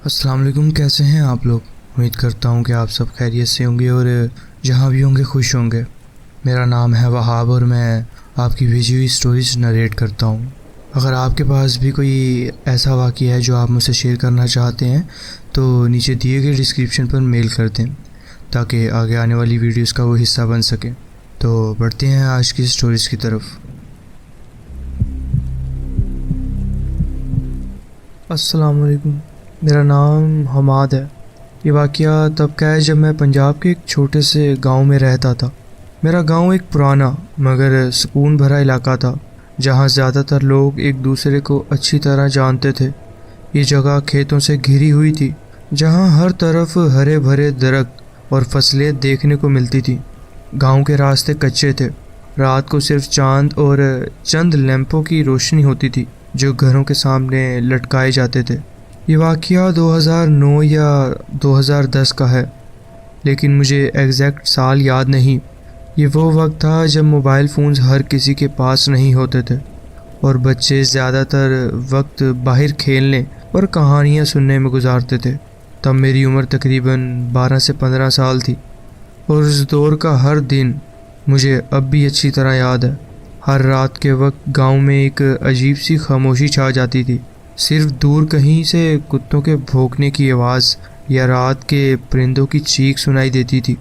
السلام علیکم، کیسے ہیں آپ لوگ؟ امید کرتا ہوں کہ آپ سب خیریت سے ہوں گے اور جہاں بھی ہوں گے خوش ہوں گے۔ میرا نام ہے وہاب اور میں آپ کی بھیجی ہوئی سٹوریز نریٹ کرتا ہوں۔ اگر آپ کے پاس بھی کوئی ایسا واقعہ ہے جو آپ مجھ سے شیئر کرنا چاہتے ہیں تو نیچے دیے گئے ڈسکرپشن پر میل کر دیں تاکہ آگے آنے والی ویڈیوز کا وہ حصہ بن سکے۔ تو بڑھتے ہیں آج کی سٹوریز کی طرف۔ السلام علیکم، میرا نام حماد ہے۔ یہ واقعہ تب کا ہے جب میں پنجاب کے ایک چھوٹے سے گاؤں میں رہتا تھا۔ میرا گاؤں ایک پرانا مگر سکون بھرا علاقہ تھا جہاں زیادہ تر لوگ ایک دوسرے کو اچھی طرح جانتے تھے۔ یہ جگہ کھیتوں سے گھری ہوئی تھی جہاں ہر طرف ہرے بھرے درخت اور فصلیں دیکھنے کو ملتی تھی۔ گاؤں کے راستے کچے تھے، رات کو صرف چاند اور چند لیمپوں کی روشنی ہوتی تھی جو گھروں کے سامنے لٹکائے جاتے تھے۔ یہ واقعہ 2009 یا 2010 کا ہے، لیکن مجھے ایگزیکٹ سال یاد نہیں۔ یہ وہ وقت تھا جب موبائل فونز ہر کسی کے پاس نہیں ہوتے تھے اور بچے زیادہ تر وقت باہر کھیلنے اور کہانیاں سننے میں گزارتے تھے۔ تب میری عمر تقریباً 12 سے 15 سال تھی اور اس دور کا ہر دن مجھے اب بھی اچھی طرح یاد ہے۔ ہر رات کے وقت گاؤں میں ایک عجیب سی خاموشی چھا جاتی تھی۔ صرف دور کہیں سے کتوں کے بھونکنے کی آواز یا رات کے پرندوں کی چیخ سنائی دیتی تھی۔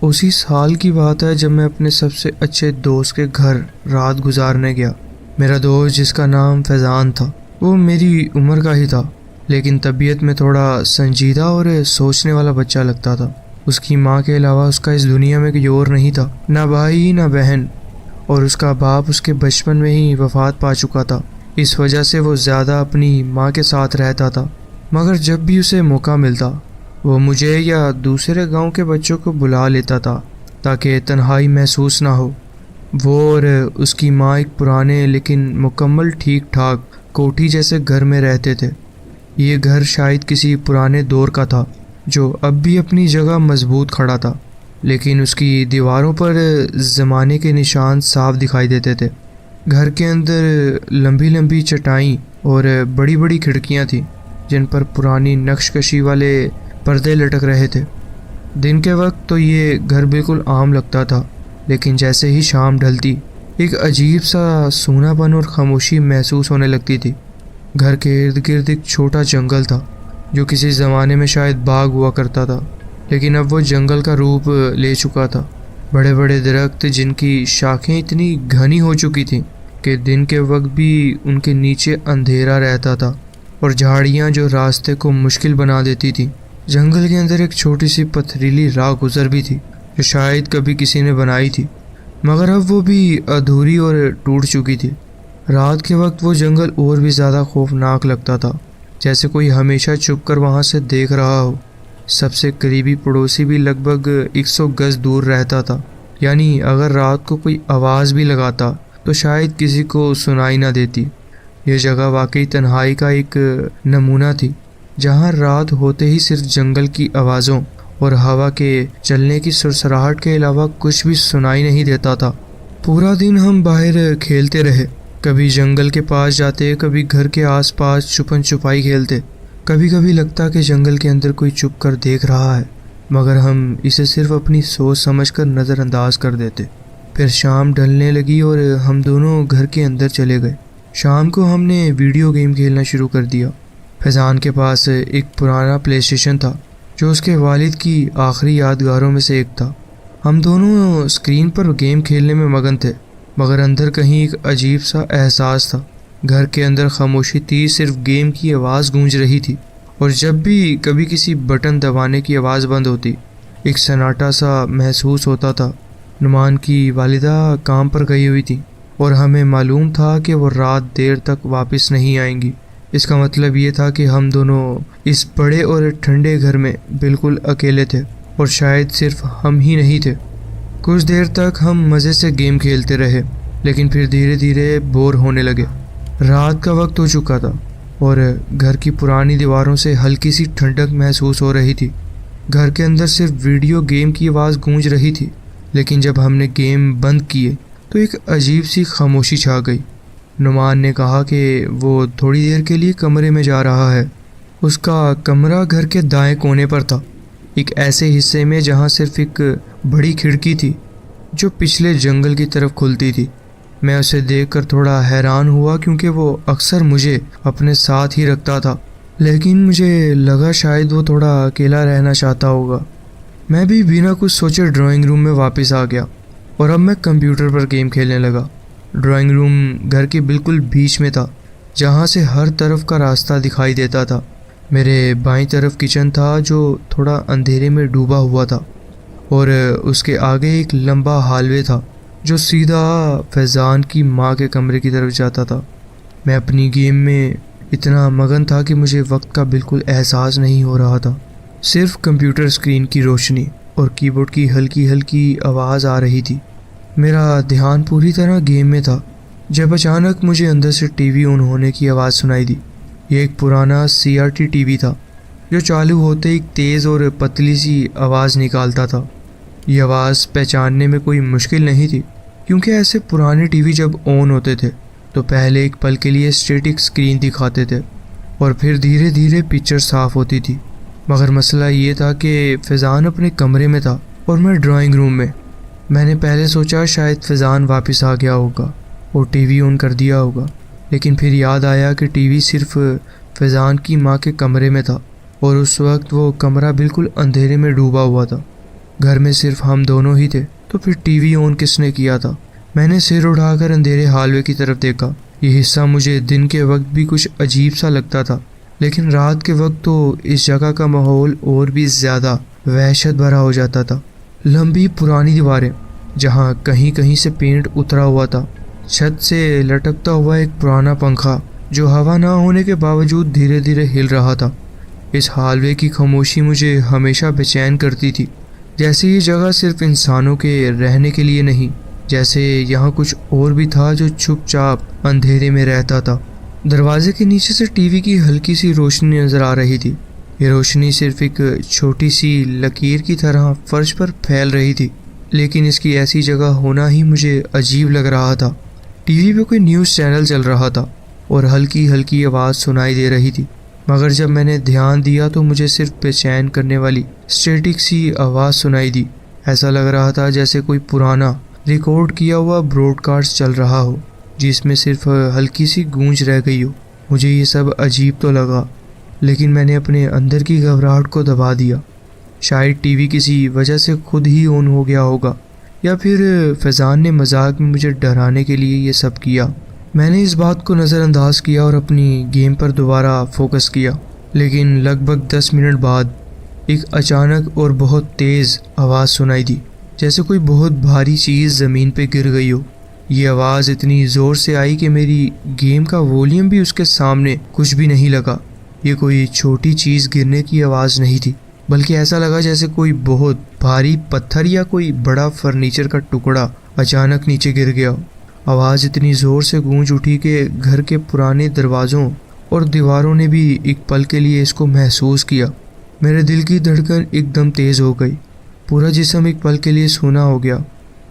اسی سال کی بات ہے جب میں اپنے سب سے اچھے دوست کے گھر رات گزارنے گیا۔ میرا دوست جس کا نام فیضان تھا، وہ میری عمر کا ہی تھا، لیکن طبیعت میں تھوڑا سنجیدہ اور سوچنے والا بچہ لگتا تھا۔ اس کی ماں کے علاوہ اس کا اس دنیا میں کوئی اور نہیں تھا، نہ بھائی نہ بہن، اور اس کا باپ اس کے بچپن میں ہی وفات پا چکا تھا۔ اس وجہ سے وہ زیادہ اپنی ماں کے ساتھ رہتا تھا، مگر جب بھی اسے موقع ملتا وہ مجھے یا دوسرے گاؤں کے بچوں کو بلا لیتا تھا تاکہ تنہائی محسوس نہ ہو۔ وہ اور اس کی ماں ایک پرانے لیکن مکمل ٹھیک ٹھاک کوٹھی جیسے گھر میں رہتے تھے۔ یہ گھر شاید کسی پرانے دور کا تھا جو اب بھی اپنی جگہ مضبوط کھڑا تھا، لیکن اس کی دیواروں پر زمانے کے نشان صاف دکھائی دیتے تھے۔ گھر کے اندر لمبی لمبی چٹائیں اور بڑی بڑی کھڑکیاں تھیں جن پر پرانی نقش کشی والے پردے لٹک رہے تھے۔ دن کے وقت تو یہ گھر بالکل عام لگتا تھا، لیکن جیسے ہی شام ڈھلتی ایک عجیب سا سونا پن اور خاموشی محسوس ہونے لگتی تھی۔ گھر کے ارد گرد ایک چھوٹا جنگل تھا جو کسی زمانے میں شاید باغ ہوا کرتا تھا، لیکن اب وہ جنگل کا روپ لے چکا تھا۔ بڑے بڑے درخت جن کی شاخیں اتنی گھنی ہو چکی تھیں کہ دن کے وقت بھی ان کے نیچے اندھیرا رہتا تھا، اور جھاڑیاں جو راستے کو مشکل بنا دیتی تھیں۔ جنگل کے اندر ایک چھوٹی سی پتھریلی راہ گزر بھی تھی جو شاید کبھی کسی نے بنائی تھی، مگر اب وہ بھی ادھوری اور ٹوٹ چکی تھی۔ رات کے وقت وہ جنگل اور بھی زیادہ خوفناک لگتا تھا، جیسے کوئی ہمیشہ چھپ کر وہاں سے دیکھ رہا ہو۔ سب سے قریبی پڑوسی بھی لگ بھگ 100 گز دور رہتا تھا، یعنی اگر رات کو کوئی آواز بھی لگاتا تو شاید کسی کو سنائی نہ دیتی۔ یہ جگہ واقعی تنہائی کا ایک نمونہ تھی، جہاں رات ہوتے ہی صرف جنگل کی آوازوں اور ہوا کے چلنے کی سرسراہٹ کے علاوہ کچھ بھی سنائی نہیں دیتا تھا۔ پورا دن ہم باہر کھیلتے رہے، کبھی جنگل کے پاس جاتے، کبھی گھر کے آس پاس چھپن چھپائی کھیلتے۔ کبھی کبھی لگتا کہ جنگل کے اندر کوئی چھپ کر دیکھ رہا ہے، مگر ہم اسے صرف اپنی سوچ سمجھ کر نظر انداز کر دیتے۔ پھر شام ڈھلنے لگی اور ہم دونوں گھر کے اندر چلے گئے۔ شام کو ہم نے ویڈیو گیم کھیلنا شروع کر دیا۔ فیضان کے پاس ایک پرانا پلے اسٹیشن تھا جو اس کے والد کی آخری یادگاروں میں سے ایک تھا۔ ہم دونوں اسکرین پر گیم کھیلنے میں مگن تھے، مگر اندر کہیں ایک عجیب سا احساس تھا۔ گھر کے اندر خاموشی تھی، صرف گیم کی آواز گونج رہی تھی، اور جب بھی کبھی کسی بٹن دبانے کی آواز بند ہوتی ایک سناٹا سا محسوس ہوتا تھا۔ نعمان کی والدہ کام پر گئی ہوئی تھی اور ہمیں معلوم تھا کہ وہ رات دیر تک واپس نہیں آئیں گی۔ اس کا مطلب یہ تھا کہ ہم دونوں اس بڑے اور ٹھنڈے گھر میں بالکل اکیلے تھے، اور شاید صرف ہم ہی نہیں تھے۔ کچھ دیر تک ہم مزے سے گیم کھیلتے رہے، لیکن پھر دھیرے دھیرے بور ہونے لگے۔ رات کا وقت ہو چکا تھا اور گھر کی پرانی دیواروں سے ہلکی سی ٹھنڈک محسوس ہو رہی تھی۔ گھر کے اندر صرف ویڈیو گیم کی آواز گونج رہی تھی، لیکن جب ہم نے گیم بند کیے تو ایک عجیب سی خاموشی چھا گئی۔ نعمان نے کہا کہ وہ تھوڑی دیر کے لیے کمرے میں جا رہا ہے۔ اس کا کمرہ گھر کے دائیں کونے پر تھا، ایک ایسے حصے میں جہاں صرف ایک بڑی کھڑکی تھی جو پچھلے جنگل کی طرف کھلتی تھی۔ میں اسے دیکھ کر تھوڑا حیران ہوا کیونکہ وہ اکثر مجھے اپنے ساتھ ہی رکھتا تھا، لیکن مجھے لگا شاید وہ تھوڑا اکیلا رہنا چاہتا ہوگا۔ میں بھی بنا کچھ سوچے ڈرائنگ روم میں واپس آ گیا اور اب میں کمپیوٹر پر گیم کھیلنے لگا۔ ڈرائنگ روم گھر کے بالکل بیچ میں تھا، جہاں سے ہر طرف کا راستہ دکھائی دیتا تھا۔ میرے بائیں طرف کچن تھا جو تھوڑا اندھیرے میں ڈوبا ہوا تھا، اور اس کے آگے ایک لمبا ہالوے تھا جو سیدھا فیضان کی ماں کے کمرے کی طرف جاتا تھا۔ میں اپنی گیم میں اتنا مگن تھا کہ مجھے وقت کا بالکل احساس نہیں ہو رہا تھا۔ صرف کمپیوٹر اسکرین کی روشنی اور کی بورڈ کی ہلکی ہلکی آواز آ رہی تھی۔ میرا دھیان پوری طرح گیم میں تھا جب اچانک مجھے اندر سے ٹی وی آن ہونے کی آواز سنائی دی۔ یہ ایک پرانا CRT ٹی وی تھا جو چالو ہوتے ایک تیز اور پتلی سی آواز نکالتا تھا۔ یہ آواز پہچاننے میں کوئی مشکل نہیں تھی کیونکہ ایسے پرانے ٹی وی جب آن ہوتے تھے تو پہلے ایک پل کے لیے اسٹیٹک اسکرین دکھاتے تھے اور پھر دھیرے دھیرے پکچر صاف ہوتی تھی۔ مگر مسئلہ یہ تھا کہ فیضان اپنے کمرے میں تھا اور میں ڈرائنگ روم میں۔ میں نے پہلے سوچا شاید فیضان واپس آ گیا ہوگا اور ٹی وی آن کر دیا ہوگا، لیکن پھر یاد آیا کہ ٹی وی صرف فیضان کی ماں کے کمرے میں تھا اور اس وقت وہ کمرہ بالکل اندھیرے میں ڈوبا ہوا تھا۔ گھر میں صرف ہم دونوں ہی تھے، تو پھر ٹی وی آن کس نے کیا تھا؟ میں نے سر اٹھا کر اندھیرے ہالوے کی طرف دیکھا۔ یہ حصہ مجھے دن کے وقت بھی کچھ عجیب سا لگتا تھا، لیکن رات کے وقت تو اس جگہ کا ماحول اور بھی زیادہ وحشت بھرا ہو جاتا تھا۔ لمبی پرانی دیواریں جہاں کہیں کہیں سے پینٹ اترا ہوا تھا، چھت سے لٹکتا ہوا ایک پرانا پنکھا جو ہوا نہ ہونے کے باوجود دھیرے دھیرے ہل رہا تھا۔ اس ہالوے کی خاموشی مجھے ہمیشہ بے چین کرتی تھی، جیسے یہ جگہ صرف انسانوں کے رہنے کے لیے نہیں، جیسے یہاں کچھ اور بھی تھا جو چھپ چاپ اندھیرے میں رہتا تھا۔ دروازے کے نیچے سے ٹی وی کی ہلکی سی روشنی نظر آ رہی تھی۔ یہ روشنی صرف ایک چھوٹی سی لکیر کی طرح فرش پر پھیل رہی تھی، لیکن اس کی ایسی جگہ ہونا ہی مجھے عجیب لگ رہا تھا۔ ٹی وی پہ کوئی نیوز چینل چل رہا تھا اور ہلکی ہلکی آواز سنائی دے رہی تھی، مگر جب میں نے دھیان دیا تو مجھے صرف بے چین کرنے والی اسٹیٹک سی آواز سنائی دی۔ ایسا لگ رہا تھا جیسے کوئی پرانا ریکارڈ کیا ہوا براڈ کاسٹ چل رہا ہو جس میں صرف ہلکی سی گونج رہ گئی ہو۔ مجھے یہ سب عجیب تو لگا، لیکن میں نے اپنے اندر کی گھبراہٹ کو دبا دیا۔ شاید ٹی وی کسی وجہ سے خود ہی آن ہو گیا ہوگا، یا پھر فیضان نے مذاق میں مجھے ڈرانے کے لیے یہ سب کیا۔ میں نے اس بات کو نظر انداز کیا اور اپنی گیم پر دوبارہ فوکس کیا، لیکن لگ بھگ 10 منٹ بعد ایک اچانک اور بہت تیز آواز سنائی دی، جیسے کوئی بہت بھاری چیز زمین پہ گر گئی ہو۔ یہ آواز اتنی زور سے آئی کہ میری گیم کا والیوم بھی اس کے سامنے کچھ بھی نہیں لگا۔ یہ کوئی چھوٹی چیز گرنے کی آواز نہیں تھی، بلکہ ایسا لگا جیسے کوئی بہت بھاری پتھر یا کوئی بڑا فرنیچر کا ٹکڑا اچانک نیچے گر گیا ہو۔ آواز اتنی زور سے گونج اٹھی کہ گھر کے پرانے دروازوں اور دیواروں نے بھی ایک پل کے لیے اس کو محسوس کیا۔ میرے دل کی دھڑکن ایک دم تیز ہو گئی، پورا جسم ایک پل کے لیے سونا ہو گیا۔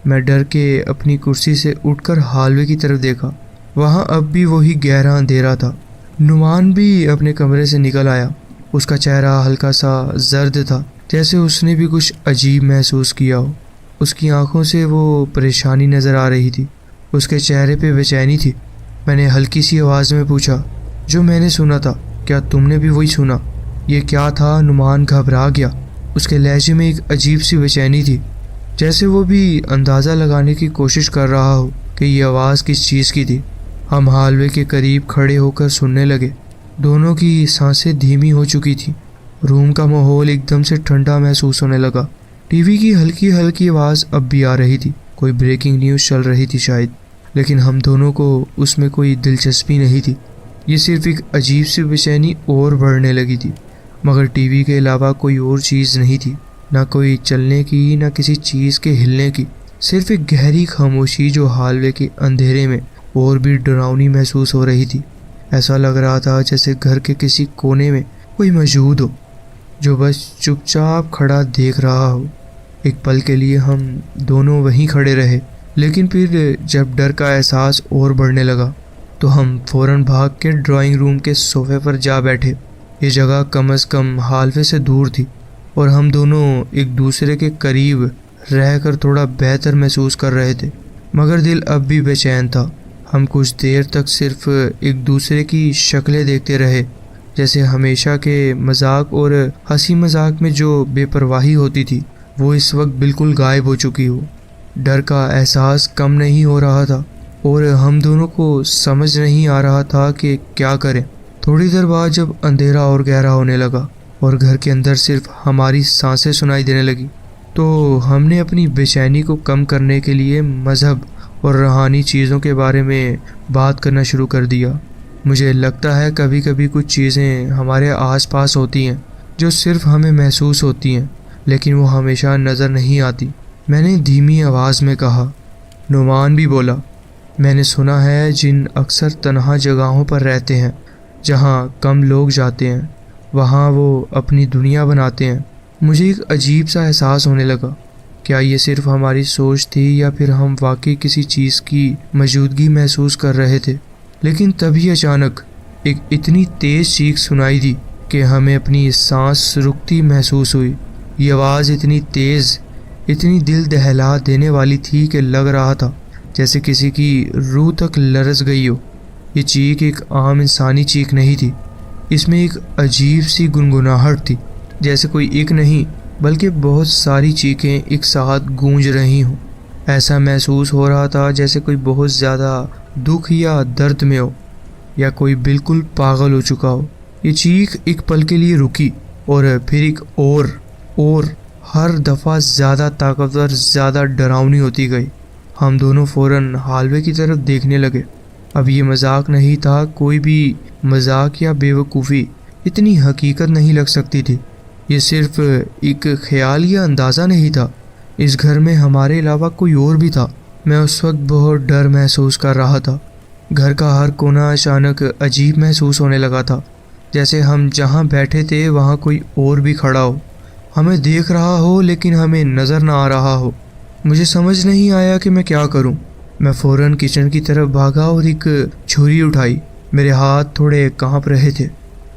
میں ڈر کے اپنی کرسی سے اٹھ کر ہالوے کی طرف دیکھا۔ وہاں اب بھی وہی گہرا اندھیرا تھا۔ نعمان بھی اپنے کمرے سے نکل آیا۔ اس کا چہرہ ہلکا سا زرد تھا، جیسے اس نے بھی کچھ عجیب محسوس کیا ہو۔ اس کی آنکھوں سے وہ پریشانی نظر آ رہی تھی، اس کے چہرے پہ بے چینی تھی۔ میں نے ہلکی سی آواز میں پوچھا، جو میں نے سنا تھا کیا تم نے بھی وہی سنا؟ یہ کیا تھا؟ نعمان گھبرا گیا۔ اس کے لہجے میں ایک عجیب سی بے چینی تھی، جیسے وہ بھی اندازہ لگانے کی کوشش کر رہا ہو کہ یہ آواز کس چیز کی تھی۔ ہم ہالوے کے قریب کھڑے ہو کر سننے لگے۔ دونوں کی سانسیں دھیمی ہو چکی تھیں۔ روم کا ماحول ایک دم سے ٹھنڈا محسوس ہونے لگا۔ ٹی وی کی ہلکی ہلکی آواز اب بھی آ رہی تھی، کوئی بریکنگ نیوز چل رہی تھی شاید، لیکن ہم دونوں کو اس میں کوئی دلچسپی نہیں تھی۔ یہ صرف ایک عجیب سی بے چینی اور بڑھنے لگی تھی، مگر ٹی وی کے علاوہ کوئی اور چیز نہیں تھی، نہ کوئی چلنے کی نہ کسی چیز کے ہلنے کی، صرف ایک گہری خاموشی جو ہالوے کے اندھیرے میں اور بھی ڈراؤنی محسوس ہو رہی تھی۔ ایسا لگ رہا تھا جیسے گھر کے کسی کونے میں کوئی موجود ہو جو بس چپ چاپ کھڑا دیکھ رہا ہو۔ ایک پل کے لیے ہم دونوں وہیں کھڑے رہے، لیکن پھر جب ڈر کا احساس اور بڑھنے لگا تو ہم فوراً بھاگ کے ڈرائنگ روم کے صوفے پر جا بیٹھے۔ یہ جگہ کم از کم حالوے سے دور تھی اور ہم دونوں ایک دوسرے کے قریب رہ کر تھوڑا بہتر محسوس کر رہے تھے، مگر دل اب بھی بے چین تھا۔ ہم کچھ دیر تک صرف ایک دوسرے کی شکلیں دیکھتے رہے، جیسے ہمیشہ کے مذاق اور ہنسی مذاق میں جو بے پرواہی ہوتی تھی وہ اس وقت بالکل غائب ہو چکی ہو۔ ڈر کا احساس کم نہیں ہو رہا تھا اور ہم دونوں کو سمجھ نہیں آ رہا تھا کہ کیا کریں۔ تھوڑی دیر بعد جب اندھیرا اور گہرا ہونے لگا اور گھر کے اندر صرف ہماری سانسیں سنائی دینے لگی تو ہم نے اپنی بے چینی کو کم کرنے کے لیے مذہب اور روحانی چیزوں کے بارے میں بات کرنا شروع کر دیا۔ مجھے لگتا ہے کبھی کبھی کچھ چیزیں ہمارے آس پاس ہوتی ہیں جو صرف ہمیں محسوس ہوتی ہیں لیکن وہ ہمیشہ نظر نہیں آتی، میں نے دھیمی آواز میں کہا۔ نعمان بھی بولا، میں نے سنا ہے جن اکثر تنہا جگہوں پر رہتے ہیں جہاں کم لوگ جاتے ہیں، وہاں وہ اپنی دنیا بناتے ہیں۔ مجھے ایک عجیب سا احساس ہونے لگا، کیا یہ صرف ہماری سوچ تھی یا پھر ہم واقعی کسی چیز کی موجودگی محسوس کر رہے تھے؟ لیکن تبھی اچانک ایک اتنی تیز چیخ سنائی دی کہ ہمیں اپنی سانس رکتی محسوس ہوئی۔ یہ آواز اتنی تیز، اتنی دل دہلا دینے والی تھی کہ لگ رہا تھا جیسے کسی کی روح تک لرز گئی ہو۔ یہ چیخ ایک عام انسانی چیخ نہیں تھی، اس میں ایک عجیب سی گنگناہٹ تھی، جیسے کوئی ایک نہیں بلکہ بہت ساری چیخیں ایک ساتھ گونج رہی ہوں۔ ایسا محسوس ہو رہا تھا جیسے کوئی بہت زیادہ دکھ یا درد میں ہو یا کوئی بالکل پاگل ہو چکا ہو۔ یہ چیخ ایک پل کے لیے رکی اور پھر ایک اور ہر دفعہ زیادہ طاقتور، زیادہ ڈراؤنی ہوتی گئی۔ ہم دونوں فوراً حالوے کی طرف دیکھنے لگے۔ اب یہ مذاق نہیں تھا، کوئی بھی مذاق یا بے وقوفی اتنی حقیقت نہیں لگ سکتی تھی۔ یہ صرف ایک خیال یا اندازہ نہیں تھا، اس گھر میں ہمارے علاوہ کوئی اور بھی تھا۔ میں اس وقت بہت ڈر محسوس کر رہا تھا۔ گھر کا ہر کونا اچانک عجیب محسوس ہونے لگا تھا، جیسے ہم جہاں بیٹھے تھے وہاں کوئی اور بھی کھڑا ہو، ہمیں دیکھ رہا ہو لیکن ہمیں نظر نہ آ رہا ہو۔ مجھے سمجھ نہیں آیا کہ میں کیا کروں۔ میں فوراً کچن کی طرف بھاگا اور ایک چھری اٹھائی۔ میرے ہاتھ تھوڑے کانپ رہے تھے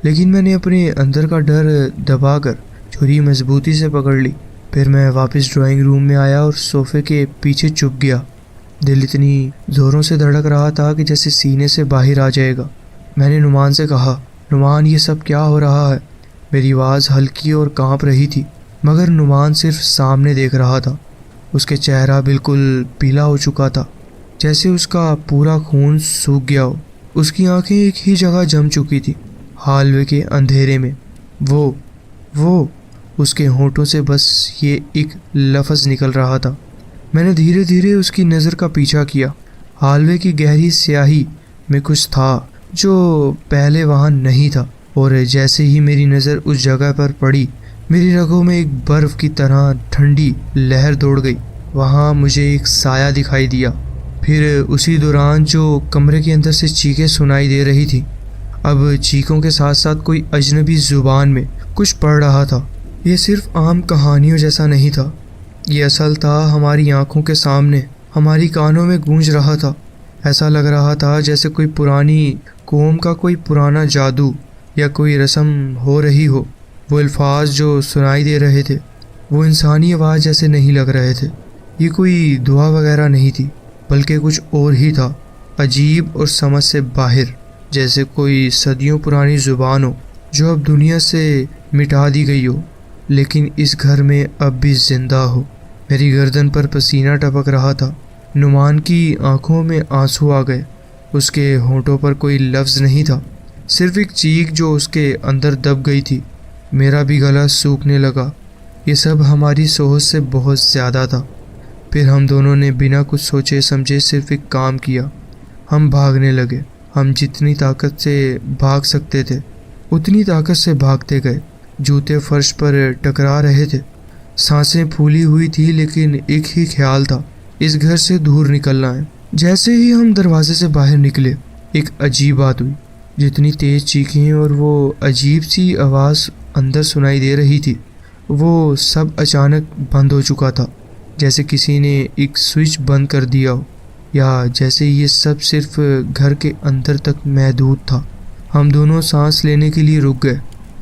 لیکن میں نے اپنے اندر کا ڈر دبا کر چھری مضبوطی سے پکڑ لی۔ پھر میں واپس ڈرائنگ روم میں آیا اور صوفے کے پیچھے چھپ گیا۔ دل اتنی زوروں سے دھڑک رہا تھا کہ جیسے سینے سے باہر آ جائے گا۔ میں نے نعمان سے کہا، نعمان یہ سب کیا ہو رہا ہے؟ میری آواز ہلکی اور کانپ رہی تھی مگر نعمان صرف سامنے دیکھ رہا تھا۔ اس کے چہرہ بالکل پیلا ہو چکا تھا، جیسے اس کا پورا خون سوکھ گیا ہو۔ اس کی آنکھیں ایک ہی جگہ جم چکی تھی، حالوے کے اندھیرے میں۔ وہ اس کے ہونٹوں سے بس یہ ایک لفظ نکل رہا تھا۔ میں نے دھیرے دھیرے اس کی نظر کا پیچھا کیا۔ حالوے کی گہری سیاہی میں کچھ تھا جو پہلے وہاں نہیں تھا، اور جیسے ہی میری نظر اس جگہ پر پڑی میری رگوں میں ایک برف کی طرح ٹھنڈی لہر دوڑ گئی۔ وہاں مجھے ایک سایہ دکھائی دیا، پھر اسی دوران جو کمرے کے اندر سے چیخیں سنائی دے رہی تھی، اب چیخوں کے ساتھ ساتھ کوئی اجنبی زبان میں کچھ پڑھ رہا تھا۔ یہ صرف عام کہانیوں جیسا نہیں تھا، یہ اصل تھا، ہماری آنکھوں کے سامنے، ہماری کانوں میں گونج رہا تھا۔ ایسا لگ رہا تھا جیسے کوئی پرانی قوم کا کوئی پرانا جادو یا کوئی رسم ہو رہی ہو۔ وہ الفاظ جو سنائی دے رہے تھے وہ انسانی آواز جیسے نہیں لگ رہے تھے۔ یہ کوئی دعا وغیرہ نہیں تھی بلکہ کچھ اور ہی تھا، عجیب اور سمجھ سے باہر، جیسے کوئی صدیوں پرانی زبان ہو جو اب دنیا سے مٹا دی گئی ہو لیکن اس گھر میں اب بھی زندہ ہو۔ میری گردن پر پسینہ ٹپک رہا تھا۔ نعمان کی آنکھوں میں آنسو آ گئے۔ اس کے ہونٹوں پر کوئی لفظ نہیں تھا، صرف ایک چیخ جو اس کے اندر دب گئی تھی۔ میرا بھی گلا سوکھنے لگا۔ یہ سب ہماری سوچ سے بہت زیادہ تھا۔ پھر ہم دونوں نے بنا کچھ سوچے سمجھے صرف ایک کام کیا، ہم بھاگنے لگے۔ ہم جتنی طاقت سے بھاگ سکتے تھے اتنی طاقت سے بھاگتے گئے۔ جوتے فرش پر ٹکرا رہے تھے، سانسیں پھولی ہوئی تھی لیکن ایک ہی خیال تھا، اس گھر سے دور نکلنا ہے۔ جیسے ہی ہم دروازے سے باہر نکلے ایک عجیب بات ہوئی۔ جتنی تیز چیخیں اور وہ عجیب سی آواز اندر سنائی دے رہی تھی وہ سب اچانک بند ہو چکا تھا، جیسے کسی نے ایک سوئچ بند کر دیا ہو، یا جیسے یہ سب صرف گھر کے اندر تک محدود تھا۔ ہم دونوں سانس لینے کے لیے رک گئے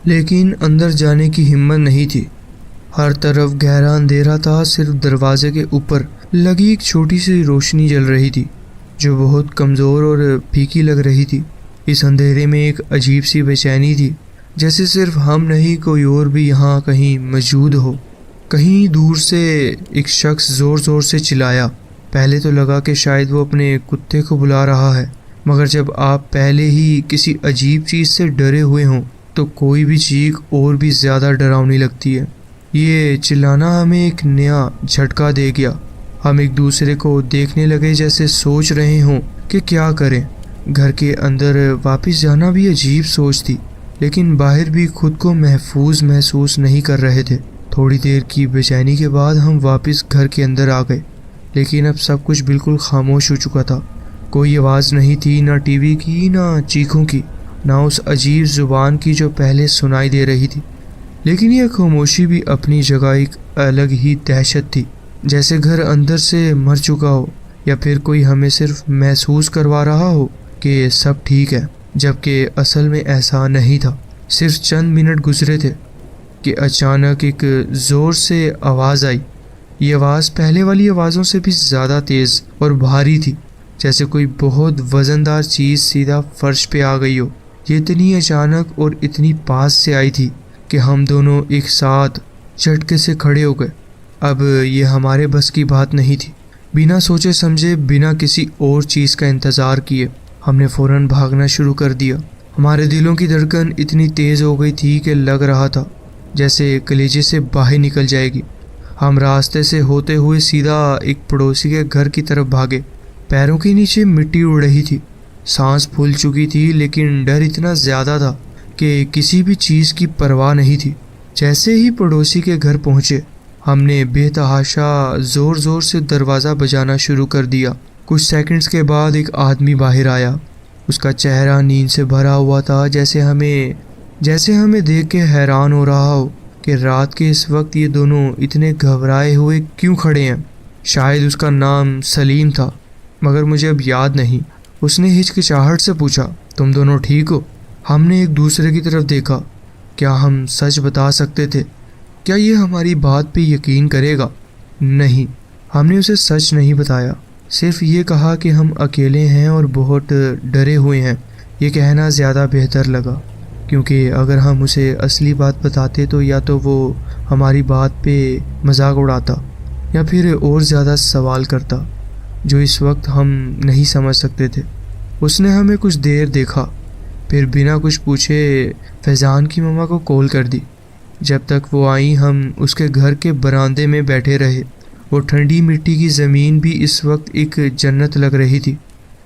لیکن اندر جانے کی ہمت نہیں تھی۔ ہر طرف گہرا اندھیرا تھا، صرف دروازے کے اوپر لگی ایک چھوٹی سی روشنی جل رہی تھی جو بہت کمزور اور پھیکی لگ رہی تھی۔ اس اندھیرے میں ایک عجیب سی بے چینی تھی، جیسے صرف ہم نہیں کوئی اور بھی یہاں کہیں موجود ہو۔ کہیں دور سے ایک شخص زور زور سے چلایا۔ پہلے تو لگا کہ شاید وہ اپنے کتے کو بلا رہا ہے، مگر جب آپ پہلے ہی کسی عجیب چیز سے ڈرے ہوئے ہوں تو کوئی بھی چیخ اور بھی زیادہ ڈراؤنی لگتی ہے۔ یہ چلانا ہمیں ایک نیا جھٹکا دے گیا۔ ہم ایک دوسرے کو دیکھنے لگے، جیسے سوچ رہے ہوں کہ کیا کریں۔ گھر کے اندر واپس جانا بھی عجیب سوچ تھی، لیکن باہر بھی خود کو محفوظ محسوس نہیں کر رہے تھے۔ تھوڑی دیر کی بے چینی کے بعد ہم واپس گھر کے اندر آ گئے، لیکن اب سب کچھ بالکل خاموش ہو چکا تھا۔ کوئی آواز نہیں تھی، نہ ٹی وی کی، نہ چیخوں کی، نہ اس عجیب زبان کی جو پہلے سنائی دے رہی تھی۔ لیکن یہ خاموشی بھی اپنی جگہ ایک الگ ہی دہشت تھی، جیسے گھر اندر سے مر چکا ہو، یا پھر کوئی ہمیں صرف محسوس کروا رہا ہو کہ سب ٹھیک ہے، جبکہ اصل میں ایسا نہیں تھا۔ صرف چند منٹ گزرے تھے کہ اچانک ایک زور سے آواز آئی۔ یہ آواز پہلے والی آوازوں سے بھی زیادہ تیز اور بھاری تھی، جیسے کوئی بہت وزندار چیز سیدھا فرش پہ آ گئی ہو۔ یہ اتنی اچانک اور اتنی پاس سے آئی تھی کہ ہم دونوں ایک ساتھ جھٹکے سے کھڑے ہو گئے۔ اب یہ ہمارے بس کی بات نہیں تھی۔ بنا سوچے سمجھے، بنا کسی اور چیز کا انتظار کیے، ہم نے فوراً بھاگنا شروع کر دیا۔ ہمارے دلوں کی دھڑکن اتنی تیز ہو گئی تھی کہ لگ رہا تھا جیسے کلیجے سے باہر نکل جائے گی۔ ہم راستے سے ہوتے ہوئے سیدھا ایک پڑوسی کے گھر کی طرف بھاگے۔ پیروں کے نیچے مٹی اڑ رہی تھی، سانس پھول چکی تھی، لیکن ڈر اتنا زیادہ تھا کہ کسی بھی چیز کی پرواہ نہیں تھی۔ جیسے ہی پڑوسی کے گھر پہنچے، ہم نے بے تحاشا زور زور سے دروازہ بجانا شروع کر دیا۔ کچھ سیکنڈز کے بعد ایک آدمی باہر آیا۔ اس کا چہرہ نیند سے بھرا ہوا تھا، جیسے ہمیں دیکھ کے حیران ہو رہا ہو کہ رات کے اس وقت یہ دونوں اتنے گھبرائے ہوئے کیوں کھڑے ہیں۔ شاید اس کا نام سلیم تھا، مگر مجھے اب یاد نہیں۔ اس نے ہچکچاہٹ سے پوچھا، تم دونوں ٹھیک ہو؟ ہم نے ایک دوسرے کی طرف دیکھا۔ کیا ہم سچ بتا سکتے تھے؟ کیا یہ ہماری بات پہ یقین کرے گا؟ نہیں، ہم نے اسے سچ نہیں بتایا، صرف یہ کہا کہ ہم اکیلے ہیں اور بہت ڈرے ہوئے ہیں۔ یہ کہنا زیادہ بہتر لگا، کیونکہ اگر ہم اسے اصلی بات بتاتے تو یا تو وہ ہماری بات پہ مذاق اڑاتا یا پھر اور زیادہ سوال کرتا جو اس وقت ہم نہیں سمجھ سکتے تھے۔ اس نے ہمیں کچھ دیر دیکھا، پھر بنا کچھ پوچھے فیضان کی ماما کو کال کر دی۔ جب تک وہ آئیں ہم اس کے گھر کے برآمدے میں بیٹھے رہے۔ وہ ٹھنڈی مٹی کی زمین بھی اس وقت ایک جنت لگ رہی تھی،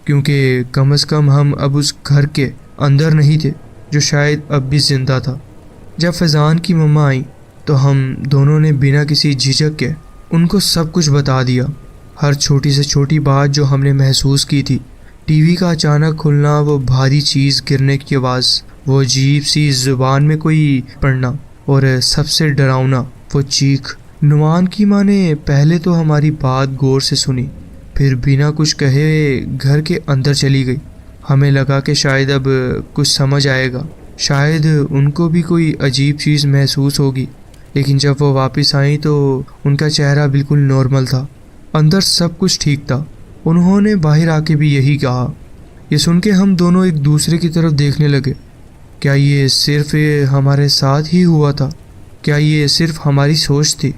کیونکہ کم از کم ہم اب اس گھر کے اندر نہیں تھے جو شاید اب بھی زندہ تھا۔ جب فیضان کی ماما آئیں تو ہم دونوں نے بنا کسی جھجک کے ان کو سب کچھ بتا دیا، ہر چھوٹی سے چھوٹی بات جو ہم نے محسوس کی تھی۔ ٹی وی کا اچانک کھلنا، وہ بھاری چیز گرنے کی آواز، وہ عجیب سی زبان میں کوئی پڑھنا، اور سب سے ڈراؤنا وہ چیخ۔ نعمان کی ماں نے پہلے تو ہماری بات غور سے سنی، پھر بنا کچھ کہے گھر کے اندر چلی گئی۔ ہمیں لگا کہ شاید اب کچھ سمجھ آئے گا، شاید ان کو بھی کوئی عجیب چیز محسوس ہوگی، لیکن جب وہ واپس آئیں تو ان کا چہرہ بالکل نارمل تھا، اندر سب کچھ ٹھیک تھا۔ انہوں نے باہر آ کے بھی یہی کہا۔ یہ سن کے ہم دونوں ایک دوسرے کی طرف دیکھنے لگے۔ کیا یہ صرف ہمارے ساتھ ہی ہوا تھا؟ کیا یہ صرف ہماری سوچ تھی؟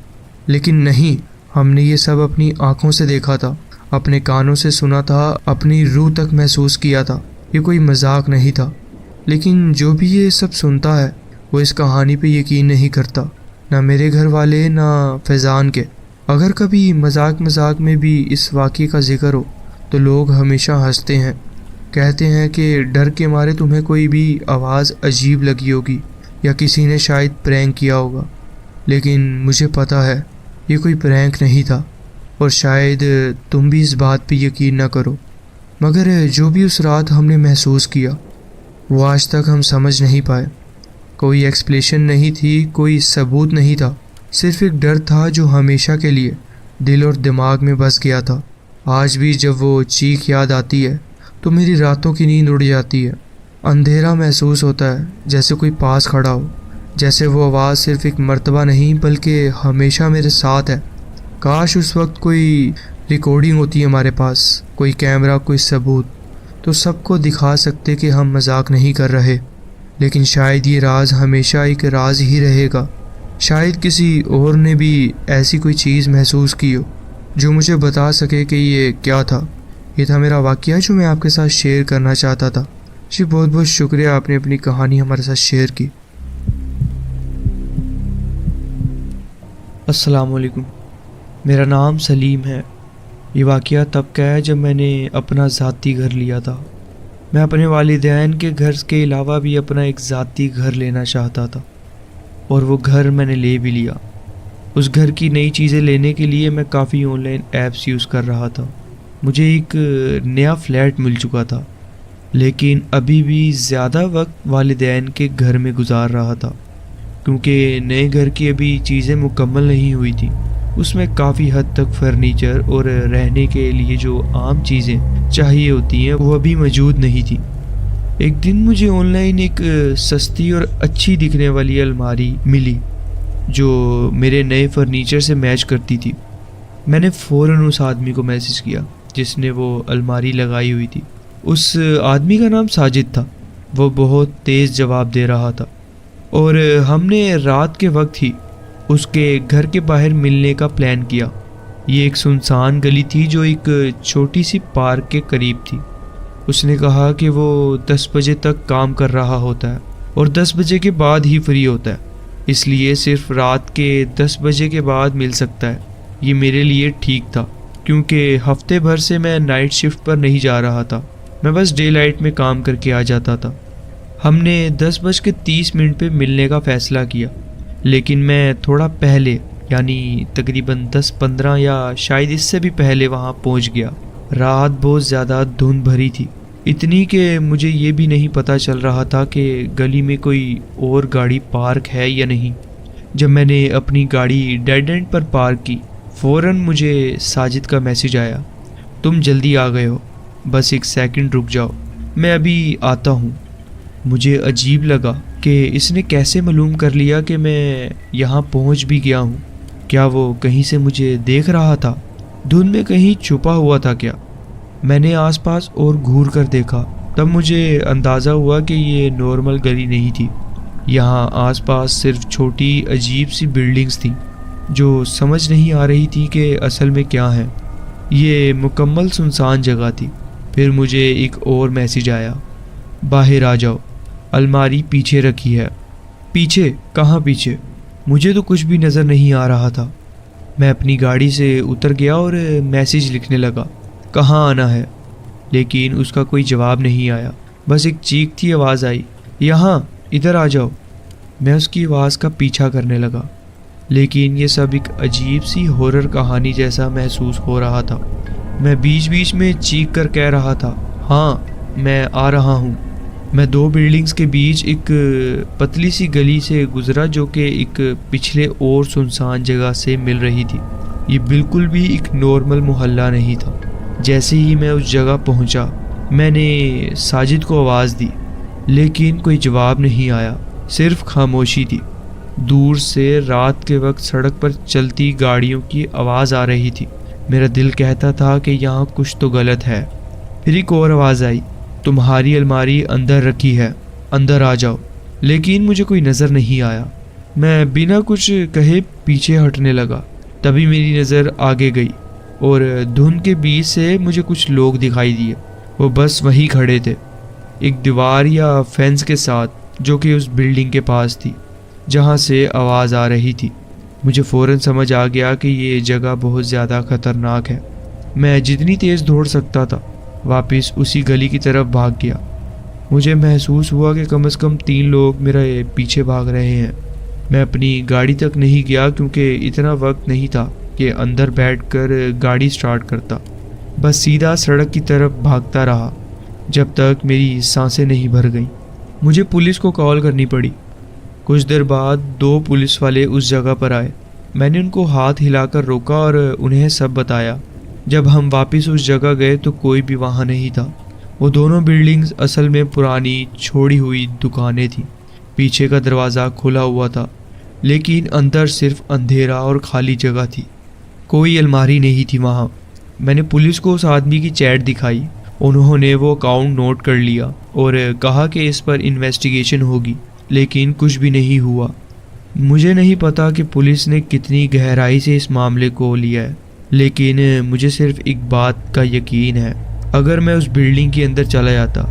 لیکن نہیں، ہم نے یہ سب اپنی آنکھوں سے دیکھا تھا، اپنے کانوں سے سنا تھا، اپنی روح تک محسوس کیا تھا۔ یہ کوئی مذاق نہیں تھا۔ لیکن جو بھی یہ سب سنتا ہے وہ اس کہانی پہ یقین نہیں کرتا، نہ میرے گھر والے، نہ فیضان کے۔ اگر کبھی مذاق میں بھی اس واقعے کا ذکر ہو تو لوگ ہمیشہ ہنستے ہیں، کہتے ہیں کہ ڈر کے مارے تمہیں کوئی بھی آواز عجیب لگی ہوگی یا کسی نے شاید پرینک کیا ہوگا۔ لیکن مجھے پتہ ہے یہ کوئی پرینک نہیں تھا، اور شاید تم بھی اس بات پہ یقین نہ کرو، مگر جو بھی اس رات ہم نے محسوس کیا وہ آج تک ہم سمجھ نہیں پائے۔ کوئی ایکسپلیشن نہیں تھی، کوئی ثبوت نہیں تھا، صرف ایک ڈر تھا جو ہمیشہ کے لیے دل اور دماغ میں بس گیا تھا۔ آج بھی جب وہ چیخ یاد آتی ہے تو میری راتوں کی نیند اڑ جاتی ہے۔ اندھیرا محسوس ہوتا ہے، جیسے کوئی پاس کھڑا ہو، جیسے وہ آواز صرف ایک مرتبہ نہیں بلکہ ہمیشہ میرے ساتھ ہے۔ کاش اس وقت کوئی ریکارڈنگ ہوتی ہمارے پاس، کوئی کیمرہ، کوئی ثبوت، تو سب کو دکھا سکتے کہ ہم مذاق نہیں کر رہے۔ لیکن شاید یہ راز ہمیشہ ایک راز ہی رہے گا۔ شاید کسی اور نے بھی ایسی کوئی چیز محسوس کی ہو جو مجھے بتا سکے کہ یہ کیا تھا۔ یہ تھا میرا واقعہ جو میں آپ کے ساتھ شیئر کرنا چاہتا تھا۔ جی بہت بہت شکریہ، آپ نے اپنی کہانی ہمارے ساتھ شیئر کی۔ السلام علیکم، میرا نام سلیم ہے۔ یہ واقعہ تب کا ہے جب میں نے اپنا ذاتی گھر لیا تھا۔ میں اپنے والدین کے گھر کے علاوہ بھی اپنا ایک ذاتی گھر لینا چاہتا تھا، اور وہ گھر میں نے لے بھی لیا۔ اس گھر کی نئی چیزیں لینے کے لیے میں کافی آن لائن ایپس یوز کر رہا تھا۔ مجھے ایک نیا فلیٹ مل چکا تھا، لیکن ابھی بھی زیادہ وقت والدین کے گھر میں گزار رہا تھا، کیونکہ نئے گھر کی ابھی چیزیں مکمل نہیں ہوئی تھیں۔ اس میں کافی حد تک فرنیچر اور رہنے کے لیے جو عام چیزیں چاہیے ہوتی ہیں وہ ابھی موجود نہیں تھی۔ ایک دن مجھے آن لائن ایک سستی اور اچھی دکھنے والی الماری ملی جو میرے نئے فرنیچر سے میچ کرتی تھی۔ میں نے فوراً اس آدمی کو میسج کیا جس نے وہ الماری لگائی ہوئی تھی۔ اس آدمی کا نام ساجد تھا۔ وہ بہت تیز جواب دے رہا تھا، اور ہم نے رات کے وقت ہی اس کے گھر کے باہر ملنے کا پلان کیا۔ یہ ایک سنسان گلی تھی جو ایک چھوٹی سی پارک کے قریب تھی۔ اس نے کہا کہ وہ 10 بجے تک کام کر رہا ہوتا ہے اور 10 بجے کے بعد ہی فری ہوتا ہے، اس لیے صرف رات کے 10 بجے کے بعد مل سکتا ہے۔ یہ میرے لیے ٹھیک تھا، کیونکہ ہفتے بھر سے میں نائٹ شفٹ پر نہیں جا رہا تھا، میں بس ڈے لائٹ میں کام کر کے آ جاتا تھا۔ ہم نے 10:30 پہ ملنے کا فیصلہ کیا، لیکن میں تھوڑا پہلے، یعنی تقریباً 10:15 یا شاید اس سے بھی پہلے وہاں پہنچ گیا۔ رات بہت زیادہ دھند بھری تھی، اتنی کہ مجھے یہ بھی نہیں پتہ چل رہا تھا کہ گلی میں کوئی اور گاڑی پارک ہے یا نہیں۔ جب میں نے اپنی گاڑی ڈیڈ اینڈ پر پارک کی، فوراً مجھے ساجد کا میسج آیا، تم جلدی آ گئے ہو، بس 1 سیکنڈ رک جاؤ، میں ابھی آتا ہوں۔ مجھے عجیب لگا کہ اس نے کیسے معلوم کر لیا کہ میں یہاں پہنچ بھی گیا ہوں۔ کیا وہ کہیں سے مجھے دیکھ رہا تھا؟ دھند میں کہیں چھپا ہوا تھا کیا؟ میں نے آس پاس اور گھور کر دیکھا، تب مجھے اندازہ ہوا کہ یہ نارمل گلی نہیں تھی۔ یہاں آس پاس صرف چھوٹی عجیب سی بلڈنگز تھیں جو سمجھ نہیں آ رہی تھی کہ اصل میں کیا ہے۔ یہ مکمل سنسان جگہ تھی۔ پھر مجھے ایک اور میسج آیا، باہر آ جاؤ، الماری پیچھے رکھی ہے۔ پیچھے؟ کہاں پیچھے؟ مجھے تو کچھ بھی نظر نہیں آ رہا تھا۔ میں اپنی گاڑی سے اتر گیا اور میسج لکھنے لگا، کہاں آنا ہے؟ لیکن اس کا کوئی جواب نہیں آیا، بس ایک چیختی آواز آئی، یہاں، ادھر آ جاؤ۔ میں اس کی آواز کا پیچھا کرنے لگا، لیکن یہ سب ایک عجیب سی ہورر کہانی جیسا محسوس ہو رہا تھا۔ میں بیچ بیچ میں چیخ کر کہہ رہا تھا، ہاں میں آ رہا ہوں۔ میں 2 بلڈنگز کے بیچ ایک پتلی سی گلی سے گزرا جو کہ ایک پچھلے اور سنسان جگہ سے مل رہی تھی۔ یہ بالکل بھی ایک نارمل محلہ نہیں تھا۔ جیسے ہی میں اس جگہ پہنچا، میں نے ساجد کو آواز دی، لیکن کوئی جواب نہیں آیا، صرف خاموشی تھی۔ دور سے رات کے وقت سڑک پر چلتی گاڑیوں کی آواز آ رہی تھی۔ میرا دل کہتا تھا کہ یہاں کچھ تو غلط ہے۔ پھر ایک اور آواز آئی، تمہاری الماری اندر رکھی ہے، اندر آ جاؤ۔ لیکن مجھے کوئی نظر نہیں آیا۔ میں بنا کچھ کہے پیچھے ہٹنے لگا، تبھی میری نظر آگے گئی اور دھند کے بیچ سے مجھے کچھ لوگ دکھائی دیے۔ وہ بس وہیں کھڑے تھے، ایک دیوار یا فینس کے ساتھ، جو کہ اس بلڈنگ کے پاس تھی جہاں سے آواز آ رہی تھی۔ مجھے فوراً سمجھ آ گیا کہ یہ جگہ بہت زیادہ خطرناک ہے۔ میں جتنی تیز دوڑ سکتا تھا واپس اسی گلی کی طرف بھاگ گیا۔ مجھے محسوس ہوا کہ کم از کم 3 لوگ میرے پیچھے بھاگ رہے ہیں۔ میں اپنی گاڑی تک نہیں گیا کیونکہ اتنا وقت نہیں تھا کہ اندر بیٹھ کر گاڑی سٹارٹ کرتا۔ بس سیدھا سڑک کی طرف بھاگتا رہا جب تک میری سانسیں نہیں بھر گئیں۔ مجھے پولیس کو کال کرنی پڑی۔ کچھ دیر بعد 2 پولیس والے اس جگہ پر آئے۔ میں نے ان کو ہاتھ ہلا کر روکا اور انہیں سب بتایا۔ جب ہم واپس اس جگہ گئے تو کوئی بھی وہاں نہیں تھا۔ وہ دونوں بلڈنگز اصل میں پرانی چھوڑی ہوئی دکانیں تھیں۔ پیچھے کا دروازہ کھلا ہوا تھا، لیکن اندر صرف اندھیرا اور خالی جگہ تھی۔ کوئی الماری نہیں تھی وہاں۔ میں نے پولیس کو اس آدمی کی چیٹ دکھائی۔ انہوں نے وہ اکاؤنٹ نوٹ کر لیا اور کہا کہ اس پر انویسٹیگیشن ہوگی، لیکن کچھ بھی نہیں ہوا۔ مجھے نہیں پتا کہ پولیس نے کتنی گہرائی سے اس معاملے کو لیا ہے، لیکن مجھے صرف ایک بات کا یقین ہے، اگر میں اس بلڈنگ کے اندر چلا جاتا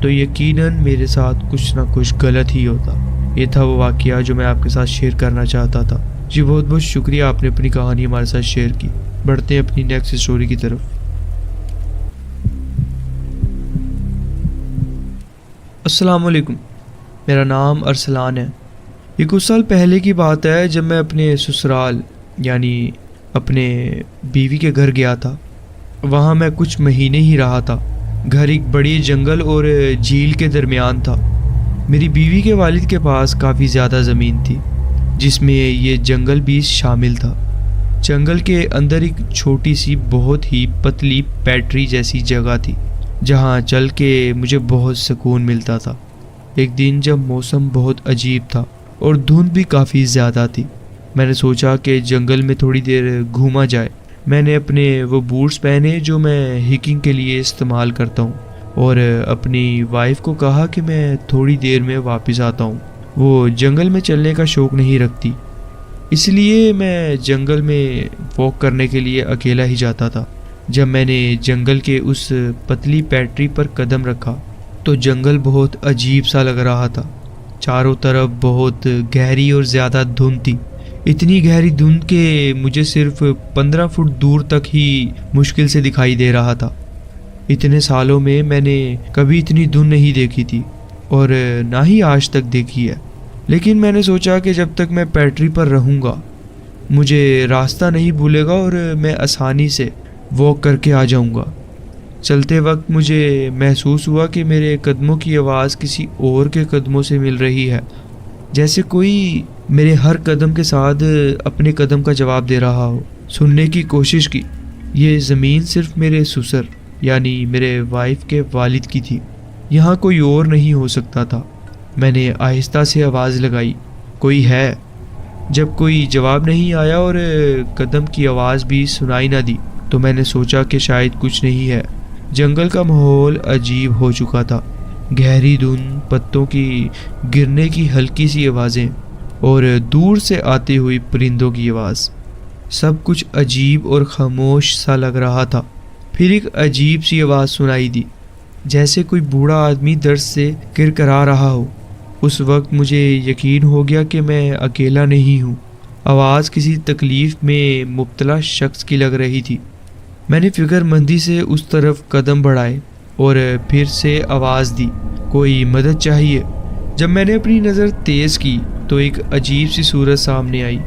تو یقیناً میرے ساتھ کچھ نہ کچھ غلط ہی ہوتا۔ یہ تھا وہ واقعہ جو میں آپ کے ساتھ شیئر کرنا چاہتا تھا۔ جی بہت بہت شکریہ، آپ نے اپنی کہانی ہمارے ساتھ شیئر کی۔ بڑھتے ہیں اپنی نیکسٹ اسٹوری کی طرف۔ السلام علیکم، میرا نام ارسلان ہے۔ یہ کچھ سال پہلے کی بات ہے جب میں اپنے سسرال یعنی اپنے بیوی کے گھر گیا تھا۔ وہاں میں کچھ مہینے ہی رہا تھا۔ گھر ایک بڑی جنگل اور جھیل کے درمیان تھا۔ میری بیوی کے والد کے پاس کافی زیادہ زمین تھی، جس میں یہ جنگل بھی شامل تھا۔ جنگل کے اندر ایک چھوٹی سی بہت ہی پتلی پیٹری جیسی جگہ تھی، جہاں چل کے مجھے بہت سکون ملتا تھا۔ ایک دن جب موسم بہت عجیب تھا اور دھند بھی کافی زیادہ تھی، میں نے سوچا کہ جنگل میں تھوڑی دیر گھوما جائے۔ میں نے اپنے وہ بوٹس پہنے جو میں ہیکنگ کے لیے استعمال کرتا ہوں، اور اپنی وائف کو کہا کہ میں تھوڑی دیر میں واپس آتا ہوں۔ وہ جنگل میں چلنے کا شوق نہیں رکھتی، اس لیے میں جنگل میں واک کرنے کے لیے اکیلا ہی جاتا تھا۔ جب میں نے جنگل کے اس پتلی پیٹری پر قدم رکھا تو جنگل بہت عجیب سا لگ رہا تھا۔ چاروں طرف بہت گہری اور زیادہ دھند تھی، اتنی گہری دھند کہ مجھے صرف 15 فٹ دور تک ہی مشکل سے دکھائی دے رہا تھا۔ اتنے سالوں میں میں نے کبھی اتنی دھند نہیں دیکھی تھی، اور نہ ہی آج تک دیکھی ہے۔ لیکن میں نے سوچا کہ جب تک میں پیٹری پر رہوں گا مجھے راستہ نہیں بھولے گا اور میں آسانی سے واک کر کے آ جاؤں گا۔ چلتے وقت مجھے محسوس ہوا کہ میرے قدموں کی آواز کسی اور کے قدموں سے مل رہی ہے، جیسے کوئی میرے ہر قدم کے ساتھ اپنے قدم کا جواب دے رہا ہو۔ سننے کی کوشش کی۔ یہ زمین صرف میرے سسر یعنی میرے وائف کے والد کی تھی، یہاں کوئی اور نہیں ہو سکتا تھا۔ میں نے آہستہ سے آواز لگائی، کوئی ہے؟ جب کوئی جواب نہیں آیا اور قدم کی آواز بھی سنائی نہ دی تو میں نے سوچا کہ شاید کچھ نہیں ہے۔ جنگل کا ماحول عجیب ہو چکا تھا، گہری دھند، پتوں کی گرنے کی ہلکی سی آوازیں اور دور سے آتی ہوئی پرندوں کی آواز، سب کچھ عجیب اور خاموش سا لگ رہا تھا۔ پھر ایک عجیب سی آواز سنائی دی، جیسے کوئی بوڑھا آدمی درد سے کرکرا رہا ہو۔ اس وقت مجھے یقین ہو گیا کہ میں اکیلا نہیں ہوں۔ آواز کسی تکلیف میں مبتلا شخص کی لگ رہی تھی۔ میں نے فکر مندی سے اس طرف قدم بڑھائے اور پھر سے آواز دی، کوئی مدد چاہیے۔ جب میں نے اپنی نظر تیز کی تو ایک عجیب سی صورت سامنے آئی،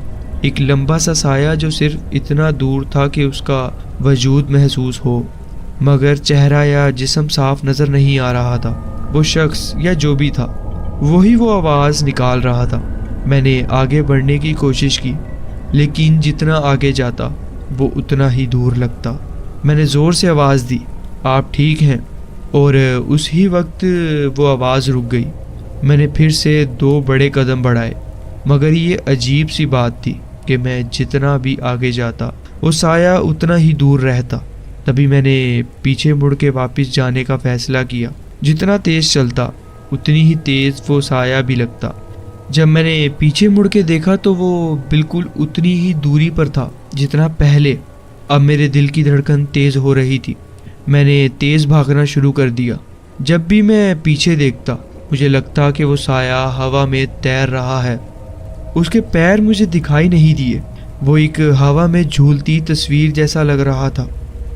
ایک لمبا سا سایہ جو صرف اتنا دور تھا کہ اس کا وجود محسوس ہو، مگر چہرہ یا جسم صاف نظر نہیں آ رہا تھا۔ وہ شخص یا جو بھی تھا وہی وہ آواز نکال رہا تھا۔ میں نے آگے بڑھنے کی کوشش کی، لیکن جتنا آگے جاتا وہ اتنا ہی دور لگتا۔ میں نے زور سے آواز دی، آپ ٹھیک ہیں؟ اور اسی وقت وہ آواز رک گئی۔ میں نے پھر سے 2 بڑے قدم بڑھائے، مگر یہ عجیب سی بات تھی کہ میں جتنا بھی آگے جاتا وہ سایہ اتنا ہی دور رہتا۔ تبھی میں نے پیچھے مڑ کے واپس جانے کا فیصلہ کیا۔ جتنا تیز چلتا اتنی ہی تیز وہ سایہ بھی لگتا۔ جب میں نے پیچھے مڑ کے دیکھا تو وہ بالکل اتنی ہی دوری پر تھا جتنا پہلے۔ اب میرے دل کی دھڑکن تیز ہو رہی تھی۔ میں نے تیز بھاگنا شروع کر دیا۔ جب بھی میں پیچھے دیکھتا مجھے لگتا کہ وہ سایہ ہوا میں تیر رہا ہے۔ اس کے پیر مجھے دکھائی نہیں دیے، وہ ایک ہوا میں جھولتی تصویر جیسا لگ رہا تھا۔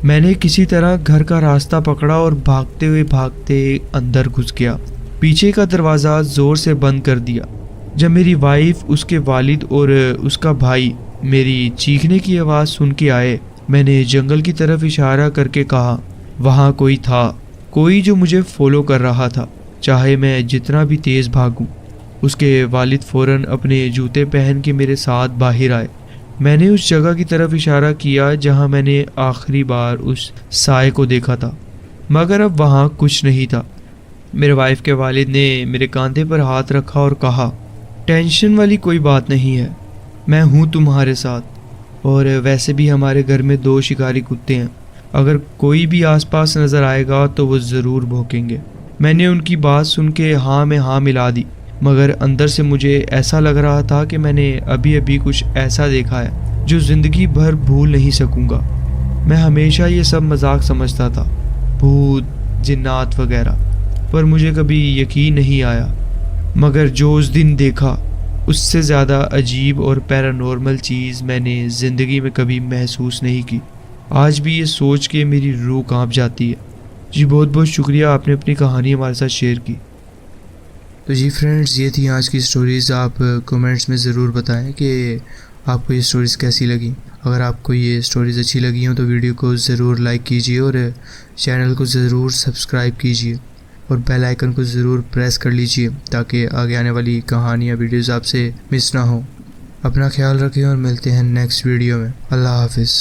میں نے کسی طرح گھر کا راستہ پکڑا اور بھاگتے اندر گھس گیا۔ پیچھے کا دروازہ زور سے بند کر دیا۔ جب میری وائف، اس کے والد اور اس کا بھائی میری چیخنے کی آواز سن کے آئے، میں نے جنگل کی طرف اشارہ کر کے کہا، وہاں کوئی تھا، کوئی جو مجھے فالو کر رہا تھا، چاہے میں جتنا بھی تیز بھاگوں۔ اس کے والد فوراً اپنے جوتے پہن کے میرے ساتھ باہر آئے۔ میں نے اس جگہ کی طرف اشارہ کیا جہاں میں نے آخری بار اس سائے کو دیکھا تھا، مگر اب وہاں کچھ نہیں تھا۔ میرے وائف کے والد نے میرے کاندھے پر ہاتھ رکھا اور کہا، ٹینشن والی کوئی بات نہیں ہے، میں ہوں تمہارے ساتھ، اور ویسے بھی ہمارے گھر میں 2 شکاری کتے ہیں، اگر کوئی بھی آس پاس نظر آئے گا تو وہ ضرور بھونکیں گے۔ میں نے ان کی بات سن کے ہاں میں ہاں ملا دی، مگر اندر سے مجھے ایسا لگ رہا تھا کہ میں نے ابھی کچھ ایسا دیکھا ہے جو زندگی بھر بھول نہیں سکوں گا۔ میں ہمیشہ یہ سب مذاق سمجھتا تھا، بھوت، جنات وغیرہ، پر مجھے کبھی یقین نہیں آیا، مگر جو اس دن دیکھا اس سے زیادہ عجیب اور پیرانورمل چیز میں نے زندگی میں کبھی محسوس نہیں کی۔ آج بھی یہ سوچ کے میری روح کانپ جاتی ہے۔ جی بہت بہت شکریہ، آپ نے اپنی کہانی ہمارے ساتھ شیئر کی۔ تو جی فرینڈز، یہ تھی آج کی سٹوریز۔ آپ کومنٹس میں ضرور بتائیں کہ آپ کو یہ سٹوریز کیسی لگیں۔ اگر آپ کو یہ سٹوریز اچھی لگی ہوں تو ویڈیو کو ضرور لائک کیجیے اور چینل کو ضرور سبسکرائب کیجیے اور بیل آئیکن کو ضرور پریس کر لیجیے تاکہ آگے آنے والی کہانیاں ویڈیوز آپ سے مس نہ ہوں۔ اپنا خیال رکھیں اور ملتے ہیں نیکسٹ ویڈیو میں۔ اللہ حافظ۔